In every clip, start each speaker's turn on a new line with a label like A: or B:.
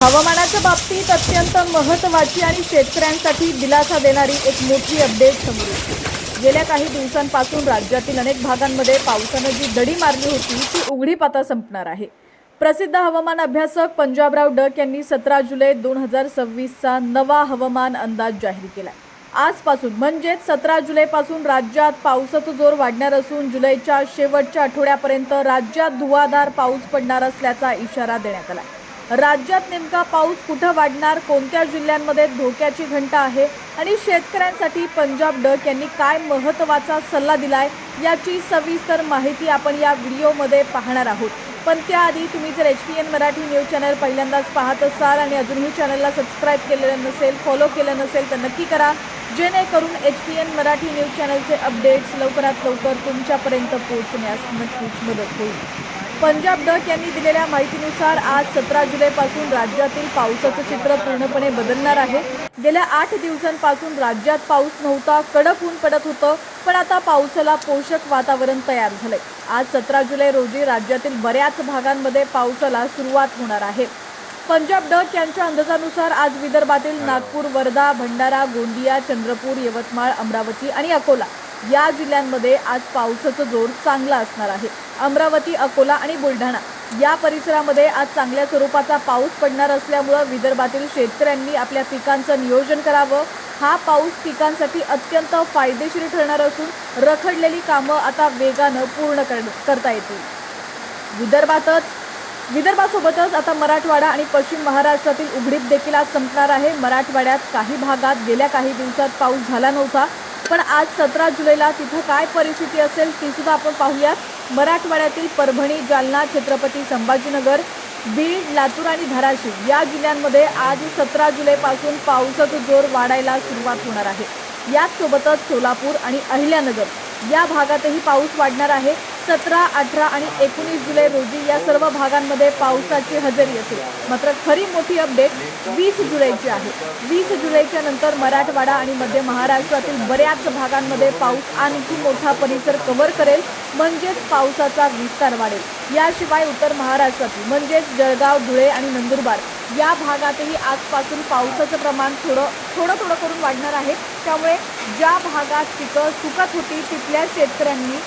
A: हवामानाच्या बाबतीत अत्यंत महत्त्वाची आणि शेतकऱ्यांसाठी दिलासा देणारी एक मोठी अपडेट समोर येते। गेल्या काही दिवसांपासून राज्यातील अनेक भागांमध्ये पावसाने जी दडी मारली होती ती उघडीप आता संपणार आहे। प्रसिद्ध हवामान अभ्यासक पंजाबराव डक यांनी 17 जुलै 2026 चा नवा हवामान अंदाज जाहीर केला। आजपासून म्हणजेच 17 जुलैपासून राज्यात पावसाचा जोर वाढणार असून जुलैच्या शेवटच्या आठवड्यापर्यंत राज्यात धुवाधार पाऊस पडणार असल्याचा इशारा देण्यात आला। राज्यात नेमका पाऊस कुठे वाढणार, कोणत्या जिल्ह्यांमध्ये धोक्याची घंटा आहे आणि शेतकऱ्यांसाठी पंजाब डक यांनी काय महत्त्वाचा सल्ला दिलाय याची सविस्तर माहिती आपण या व्हिडिओमध्ये पाहणार आहोत। पण त्याआधी तुम्ही जर HPN मराठी न्यूज चॅनल पहिल्यांदाच पाहत असाल आणि अजूनही चॅनलला सबस्क्राइब केलेलं नसेल, फॉलो केलं नसेल तर नक्की करा, जेणेकरून HPN मराठी न्यूज चॅनलचे अपडेट्स लवकरात लवकर तुमच्यापर्यंत पोहोचण्यास नक्कीच मदत होईल। पंजाब डक यांनी दिलेल्या माहितीनुसार आज 17 जुलैपासून राज्यातील पावसाचं चित्र पूर्णपणे बदलणार आहे। गेल्या 8 दिवसांपासून राज्यात पाऊस नव्हता, कडक ऊन पडत होतं, पण आता पावसाला पोषक वातावरण तयार झालंय। आज 17 जुलै रोजी राज्यातील बऱ्याच भागांमध्ये पावसाला सुरुवात होणार आहे। पंजाब डक यांच्या अंदाजानुसार आज विदर्भातील नागपूर, वर्धा, भंडारा, गोंदिया, चंद्रपूर, यवतमाळ, अमरावती आणि अकोला या जिल्ह्यांमध्ये आज पावसाचा जोर चांगला असणार आहे। अमरावती, अकोला आणि बुलढाणा या परिसरामध्ये आज चांगल्या स्वरूपाचा पाऊस पडणार असल्यामुळे विदर्भातील शेतकऱ्यांनी आपल्या पिकांचं नियोजन करावं। हा पाऊस पिकांसाठी अत्यंत फायदेशीर ठरणार असून रखडलेली कामं आता वेगानं पूर्ण करता येतील। विदर्भासोबतच आता मराठवाडा आणि पश्चिम महाराष्ट्रातील उघडीप देखील आज संपणार आहे। मराठवाड्यात काही भागात गेल्या काही दिवसात पाऊस झाला नव्हता, पण आज 17 जुलैला तिथे काय परिस्थिती असेल ती सुद्धा आपण पाहूयात। मराठवाड्यातील परभणी, जालना, छत्रपती संभाजीनगर, बीड, लातूर आणि धाराशिव या जिल्ह्यांमध्ये आज 17 जुलैपासून पावसाचा जोर वाढायला सुरुवात होणार आहे। याचसोबतच सोलापूर आणि अहिल्यानगर या भागातही पाऊस वाढणार आहे। 17, 18 आणि 19 जुलै रोजी या सर्व भागांमध्ये पावसाची हजेरी असेल। मात्र खरी मोठी अपडेट 20 जुलैची आहे। 20 जुलैच्या नंतर मराठवाडा आणि मध्य महाराष्ट्रातील बऱ्याच भागांमध्ये पाऊस आणखी मोठा परिसर कव्हर करेल, म्हणजेच पावसाचा विस्तार वाढेल। याशिवाय उत्तर महाराष्ट्रातील म्हणजेच जळगाव, धुळे आणि नंदुरबार या भागातही आजपासून पावसाचं प्रमाण थोडं करून वाढणार आहे। त्यामुळे ज्या भागात पिकं सुकत होती तिथल्या शेतकऱ्यांनी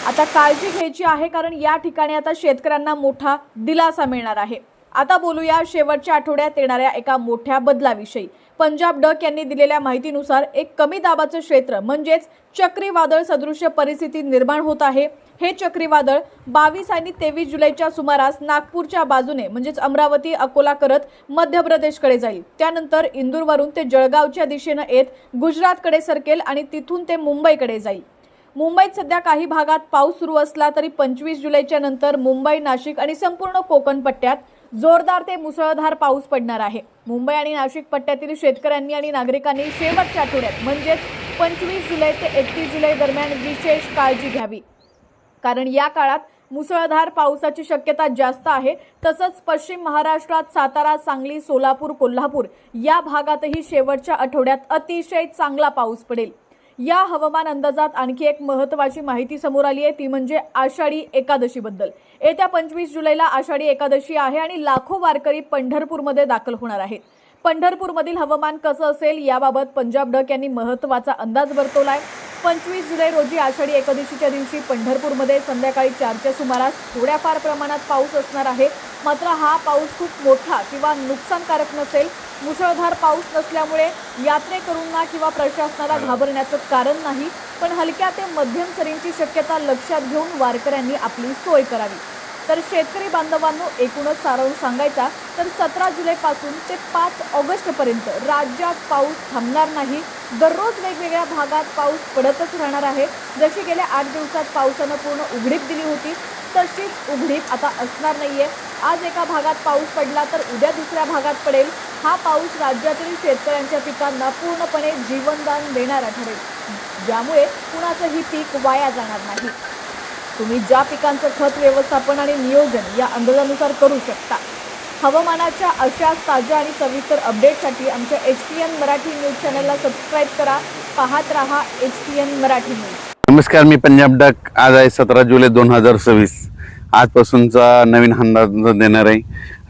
A: आता काळजी घ्यायची आहे, कारण या ठिकाणी आता शेतकऱ्यांना मोठा दिलासा मिळणार आहे। आता बोलूया शेवटच्या आठवड्यात येणाऱ्या एका मोठ्या बदलाविषयी। पंजाब डक यांनी दिलेल्या माहितीनुसार एक कमी दाबाचं क्षेत्र म्हणजेच चक्रीवादळ सदृश्य परिस्थिती निर्माण होत आहे। हे चक्रीवादळ 22 आणि 23 जुलैच्या सुमारास नागपूरच्या बाजूने म्हणजेच अमरावती, अकोला करत मध्य प्रदेशकडे जाईल। त्यानंतर इंदूरवरून ते जळगावच्या दिशेने येत गुजरातकडे सरकेल आणि तिथून ते मुंबईकडे जाईल। मुंबईत सध्या काही भागात पाऊस सुरू असला तरी 25 जुलैच्या नंतर मुंबई, नाशिक आणि संपूर्ण कोकण पट्ट्यात जोरदार ते मुसळधार पाऊस पडणार आहे। मुंबई आणि नाशिक पट्ट्यातील शेतकऱ्यांनी आणि नागरिकांनी शेवटच्या आठवड्यात म्हणजेच 25 जुलै ते 31 जुलै दरम्यान विशेष काळजी घ्यावी, कारण या काळात मुसळधार पावसाची शक्यता जास्त आहे। तसंच पश्चिम महाराष्ट्रात सातारा, सांगली, सोलापूर, कोल्हापूर या भागातही शेवटच्या आठवड्यात अतिशय चांगला पाऊस पडेल। या हवामान अंदाजात आणखी एक महत्त्वाची माहिती समोर आली आहे, ती म्हणजे आषाढी एकादशीबद्दल। येत्या 25 जुलैला आषाढी एकादशी आहे आणि लाखो वारकरी पंढरपूरमध्ये दाखल होणार आहेत। पंढरपूरमधील हवामान कसं असेल याबाबत पंजाब डक यांनी महत्त्वाचा अंदाज वर्तवलाय। 25 जुलै रोजी आषाढी एकादशीच्या दिवशी पंढरपूरमध्ये संध्याकाळी 4च्या सुमारास थोड्याफार प्रमाणात पाऊस असणार आहे। मात्र हा पाऊस खूप मोठा किंवा नुकसानकारक नसेल। मुसळधार पाऊस नसल्यामुळे यात्रेकरूंना किंवा प्रशासनाला घाबरण्याचं कारण नाही, पण हलक्या ते मध्यम सरींची शक्यता लक्षात घेऊन वारकऱ्यांनी आपली सोय करावी। तर शेतकरी बांधवांनो, एकूणच सारांश सांगायचा तर 17 जुलैपासून ते 5 ऑगस्टपर्यंत राज्यात पाऊस थांबणार नाही। दररोज वेगवेगळ्या भागात पाऊस पडतच राहणार आहे। जशी गेल्या 8 दिवसात पावसानं पूर्ण उघडीप दिली होती तशीच उघडीप आता असणार नाहीये। आज एका भागात पाऊस पडला तर उद्या दुसऱ्या भागात पडेल। हा पाऊस राज्यातील शेतकऱ्यांच्या पिकांना पूर्णपणे जीवनदान देणारा ठरेल, ज्यामुळे कुणाचंही पीक वाया जाणार नाही। तुम्ही ज्या पिकांचं खत व्यवस्थापन आणि नियोजन या अंदाजानुसार करू शकता। हवामानाच्या अशाच ताज्या आणि सविस्तर अपडेटसाठी आमच्या HPN मराठी न्यूज चॅनलला सबस्क्राइब करा। पाहत रहा HPN मराठी न्यूज।
B: नमस्कार, मी पंजाब डक। आज आहे 17 जुलै 2026। आजपासूनचा नवीन अंदाज देणार आहे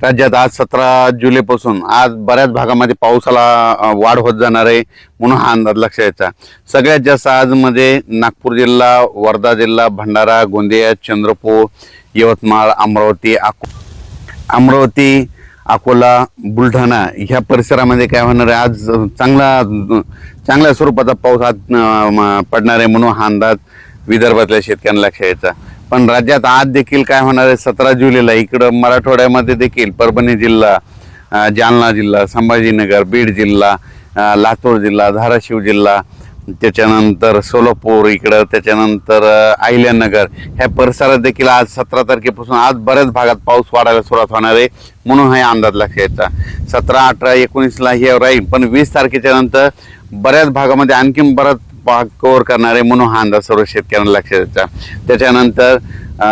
B: राज्यात आज 17 जुलैपासून आज बऱ्याच भागामध्ये पावसाला वाढ होत जाणार आहे म्हणून हा अंदाज लक्षात यायचा। सगळ्यात जास्त आज मध्ये नागपूर जिल्हा, वर्धा जिल्हा, भंडारा, गोंदिया, चंद्रपूर, यवतमाळ, अमरावती, अकोला, बुलढाणा ह्या परिसरामध्ये काय होणार आहे, आज चांगल्या स्वरूपाचा पाऊस आज पडणार आहे म्हणून हा अंदाज विदर्भातल्या शेतकऱ्यांना लक्षात यायचा। पण राज्यात आज देखील काय होणार आहे, 17 जुलैला इकडं मराठवाड्यामध्ये देखील परभणी जिल्हा, जालना जिल्हा, संभाजीनगर, बीड जिल्हा, लातूर जिल्हा, धाराशिव जिल्हा, त्याच्यानंतर सोलापूर इकडं, त्याच्यानंतर अहिल्यानगर ह्या परिसरात देखील आज 17 तारखेपासून आज बऱ्याच भागात पाऊस वाढायला सुरुवात होणार आहे म्हणून हा अंदाज लक्षात यायचा। 17, 18, 19ला हे राहील, पण 20 तारखेच्या नंतर बऱ्याच भागामध्ये आणखीन बराच भाग कव्हर करणार आहे म्हणून हा अंदाज सर्व शेतकऱ्यांना लक्षात यायचा। त्याच्यानंतर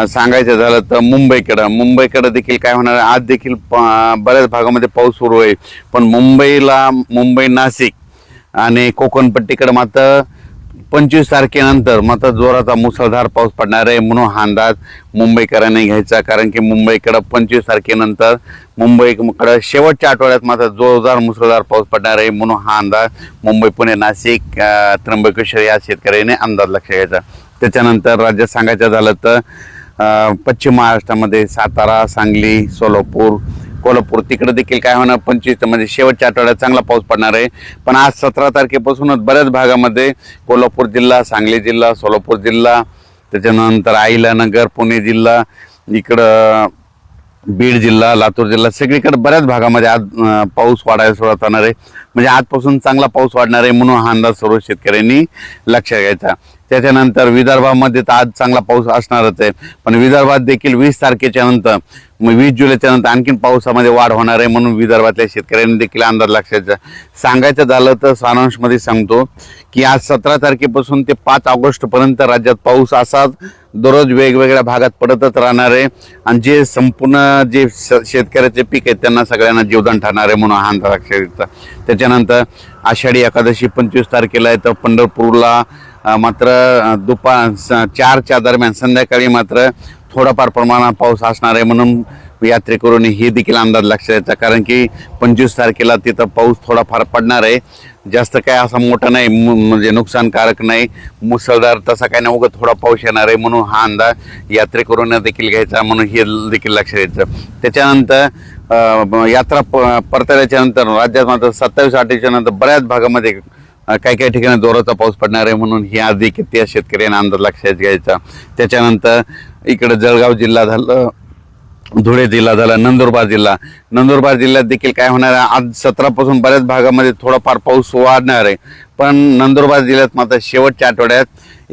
B: सांगायचं झालं तर मुंबईकडं देखील काय होणार आहे, आज देखील बऱ्याच भागामध्ये पाऊस सुरू आहे, पण मुंबई, नाशिक आणि कोकणपट्टीकडे मात्र 25 तारखेनंतर मात्र जोराचा मुसळधार पाऊस पडणार आहे म्हणून हा अंदाज मुंबईकरांनी घ्यायचा। कारण की मुंबईकडे 25 तारखेनंतर मुंबईकडे शेवटच्या आठवड्यात मात्र जोरदार मुसळधार पाऊस पडणार आहे म्हणून हा अंदाज मुंबई, पुणे, नाशिक, त्र्यंबकेश्वर या शेतकऱ्यांनी अंदाज लक्षात घ्यायचा। त्याच्यानंतर राज्यात सांगायचं झालं तर पश्चिम महाराष्ट्रामध्ये सातारा, सांगली, सोलापूर, कोल्हापूर तिकडे देखील काय होणार, 25 म्हणजे शेवटच्या आठवड्यात चांगला पाऊस पडणार आहे। पण आज 17 तारखेपासूनच बऱ्याच भागामध्ये कोल्हापूर जिल्हा, सांगली जिल्हा, सोलापूर जिल्हा, त्याच्यानंतर अहिल्यानगर, पुणे जिल्हा, इकडं बीड जिल्हा, लातूर जिल्हा सगळीकडे बऱ्याच भागामध्ये आज पाऊस वाढायला सुरुवात होणार आहे। म्हणजे आजपासून चांगला पाऊस वाढणार आहे म्हणून हा अंदाज सर्व शेतकऱ्यांनी लक्षात घ्यायचा। त्याच्यानंतर विदर्भामध्ये तर आज चांगला पाऊस असणारच आहे, पण विदर्भात देखील 20 तारखेच्या नंतर 20 जुलैच्या नंतर आणखीन पावसामध्ये वाढ होणार आहे म्हणून विदर्भातल्या शेतकऱ्यांनी देखील अंदाज लक्षात घ्यायचा। सांगायचं झालं तर सारांशमध्ये सांगतो की आज 17 तारखेपासून ते 5 ऑगस्टपर्यंत राज्यात पाऊस असाच दररोज वेगवेगळ्या भागात पडतच राहणार आहे आणि जे संपूर्ण जे शेतकऱ्याचे पीक आहेत त्यांना सगळ्यांना जीवदान ठरणार आहे म्हणून हा अंदाज लक्षात घ्यायचा। त्याच्यानंतर आषाढी एकादशी 25 तारखेला आहे, तर पंढरपूरला मात्र दुपार 4च्या दरम्यान संध्याकाळी मात्र थोडाफार प्रमाणात पाऊस असणार आहे म्हणून यात्रेकरूंनी हे देखील अंदाज लक्षात द्यायचा। कारण की 25 तारखेला तिथं पाऊस थोडाफार पडणार आहे, जास्त काय असा मोठा नाही, म्हणजे नुकसानकारक नाही, मुसळधार तसा काय नाही, उगाच थोडा पाऊस येणार आहे म्हणून हा अंदाज यात्रेकरूंना देखील घ्यायचा म्हणून हे देखील लक्षात द्यायचं। त्याच्यानंतर यात्रा परतल्याच्या नंतर राज्यात मात्र 27-28च्या नंतर बऱ्याच भागामध्ये काही ठिकाणी जोराचा पाऊस पडणार आहे म्हणून हे आज देखील त्या शेतकऱ्यांना अंदाज लक्षात घ्यायचा। त्याच्यानंतर इकडे जळगाव जिल्हा झालं, धुळे जिल्हा झाला, नंदुरबार जिल्ह्यात देखील काय होणार आहे, आज 17 पासून बऱ्याच भागामध्ये थोडाफार पाऊस वाढणार आहे। पण नंदुरबार जिल्ह्यात मात्र शेवटच्या आठवड्यात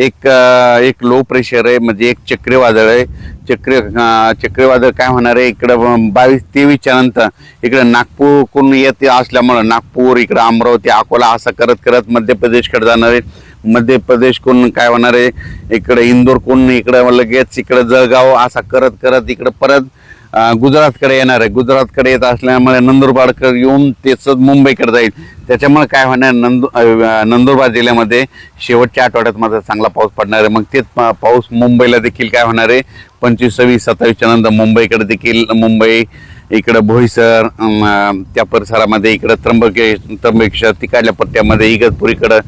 B: एक लो प्रेशर आहे, म्हणजे एक चक्रीवादळ आहे। चक्रीवादळ काय होणार आहे, इकडं 22-23च्या नंतर इकडे नागपूरकडून येते असल्यामुळं नागपूर, इकडं अमरावती, अकोला असं करत करत मध्य प्रदेशकडे जाणार आहे। मध्य प्रदेशकडून काय होणार आहे, इकडे इंदोरकडून इकडं लगेच इकडं जळगाव असा करत करत इकडं परत गुजरातकडे येणार आहे। गुजरातकडे येत असल्यामुळे नंदुरबारकडे येऊन तेच मुंबईकडे जाईल। त्याच्यामुळे काय होणार, नंदुरबार जिल्ह्यामध्ये शेवटच्या आठवड्यात मात्र चांगला पाऊस पडणार आहे। मग तेच पाऊस मुंबईला देखील काय होणार आहे, 25, 26, 27च्या नंतर मुंबईकडे देखील, मुंबई इकडं बोईसर त्या परिसरामध्ये, इकडं त्र्यंबकेश्वर तिकडल्या पट्ट्यामध्ये, इगतपुरीकडं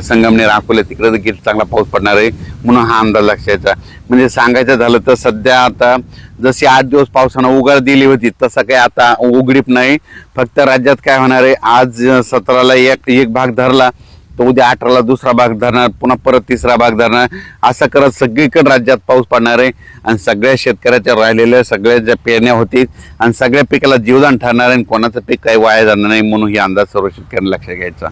B: संगमनेर, अकोले तिकडे देखील चांगला पाऊस पडणार आहे म्हणून हा अंदाज लक्षात। म्हणजे सांगायचं झालं तर सध्या आता जशी 8 दिवस पावसानं उघड दिली होती तसं काही आता उघडीप नाही। फक्त राज्यात काय होणार आहे, आज 17ला एक भाग धरला तर उद्या 18ला दुसरा भाग धरणार, पुन्हा परत तिसरा भाग धरणार, असं करत सगळीकडे राज्यात पाऊस पडणार आहे आणि सगळ्या शेतकऱ्याच्या राहिलेल्या सगळ्या ज्या पेरण्या होतील आणि सगळ्या पिकाला जीवदान ठरणार आहे आणि कोणाचं पीक काही वाया जाणार नाही म्हणून ही अंदाज सर्व शेतकऱ्यांना लक्षात घ्यायचा।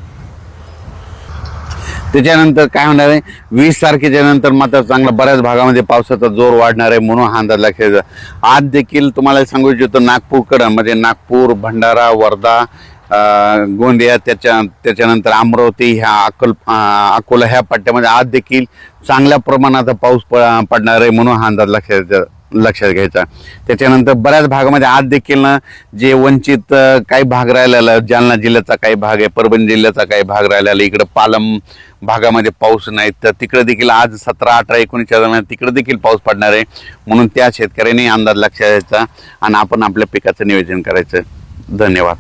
B: त्याच्यानंतर काय होणार आहे, 20 तारखेच्या नंतर मात्र चांगला बऱ्याच भागामध्ये पावसाचा जोर वाढणार आहे म्हणून हा अंदाज लक्षात घ्यायचा। आज देखील तुम्हाला सांगू इच्छितो नागपूरकडं, म्हणजे नागपूर, भंडारा, वर्धा, गोंदिया, त्याच्यानंतर अमरावती, ह्या अकोला ह्या पट्ट्यामध्ये आज देखील चांगल्या प्रमाणात पाऊस पडणार आहे म्हणून हा अंदाज लक्षात घ्यायचा। लक्षात घ्यायचा. त्याच्यानंतर बऱ्याच भागामध्ये आज देखील ना जे वंचित काही भाग राहिलेला, जालना जिल्ह्याचा काही भाग आहे, परभणी जिल्ह्याचा काही भाग राहिलेला, इकडं पालम भागामध्ये पाऊस नाही, तर तिकडे देखील आज 17, 18, 19च्या दरम्यान तिकडे देखील पाऊस पडणार आहे. म्हणून त्या शेतकऱ्यांनी अंदाज लक्षात घ्यायचा आणि आपण आपल्या पिकाचं नियोजन करायचं. धन्यवाद.